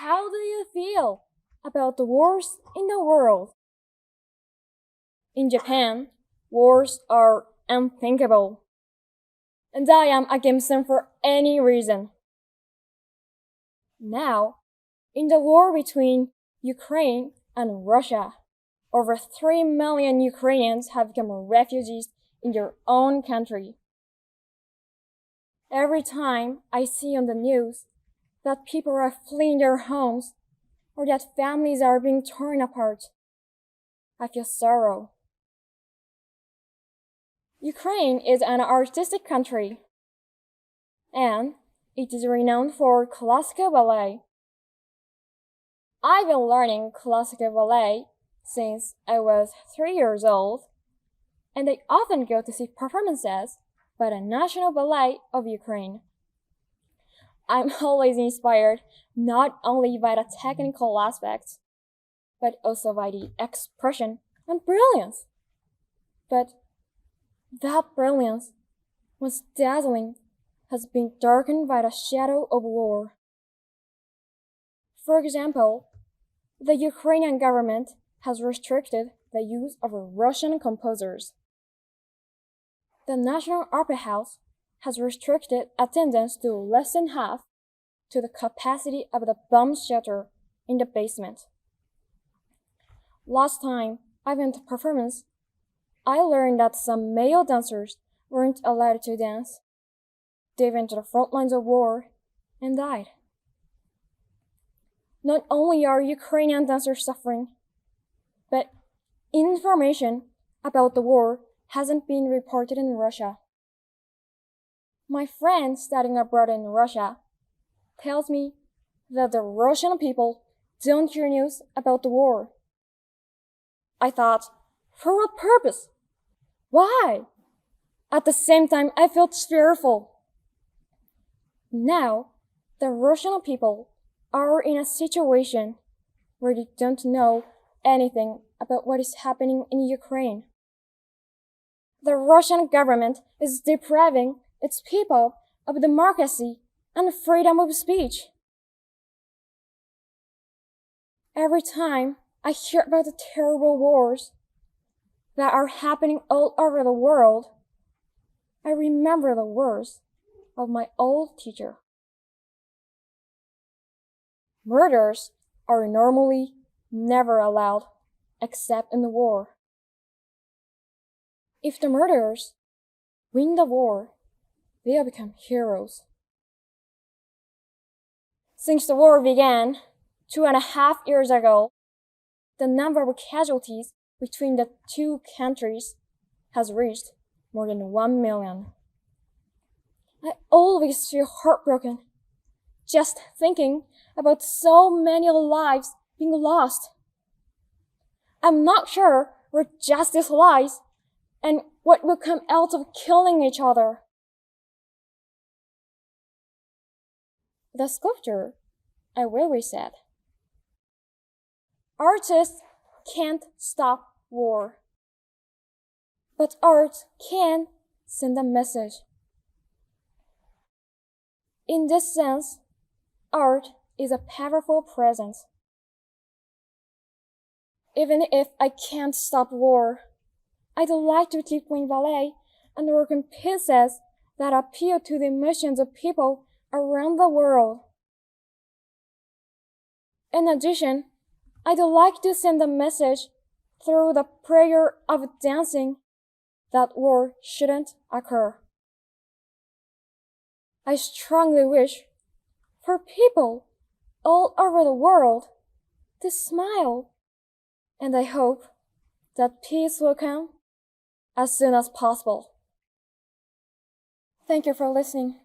How do you feel about the wars in the world? In Japan, wars are unthinkable, and I am against them for any reason. Now, in the war between Ukraine and Russia, over 3 million Ukrainians have become refugees in their own country. Every time I see on the news that people are fleeing their homes or that families are being torn apart, I feel sorrow. Ukraine is an artistic country, and it is renowned for classical ballet. I've been learning classical ballet since I was 3 years old, and I often go to see performances by the National Ballet of Ukraine. I'm always inspired not only by the technical aspects, but also by the expression and brilliance. But that brilliance, once dazzling, has been darkened by the shadow of war. For example, the Ukrainian government has restricted the use of Russian composers. The National Opera House has restricted attendance to less than half to the capacity of the bomb shelter in the basement. Last time I went to performance, I learned that some male dancers weren't allowed to dance. They went to the front lines of war and died. Not only are Ukrainian dancers suffering, but information about the war hasn't been reported in Russia. My friend studying abroad in Russia tells me that the Russian people don't hear news about the war. I thought, for what purpose? Why? At the same time, I felt fearful. Now, the Russian people are in a situation where they don't know anything about what is happening in Ukraine. The Russian government is depriving its people of democracy and freedom of speech. Every time I hear about the terrible wars that are happening all over the world, I remember the words of my old teacher. Murders are normally never allowed except in the war. If the murderers win the war, they'll become heroes. Since the war began 2.5 years ago, the number of casualties between the two countries has reached more than 1 million. I always feel heartbroken just thinking about so many lives being lost. I'm not sure where justice lies and what will come out of killing each other. The sculptor, I always said, artists can't stop war, but art can send a message. In this sense, art is a powerful presence. Even if I can't stop war, I'd like to keep playing ballet and work on pieces that appeal to the emotions of people around the world. In addition, I'd like to send a message through the prayer of dancing that war shouldn't occur. I strongly wish for people all over the world to smile, and I hope that peace will come as soon as possible. Thank you for listening.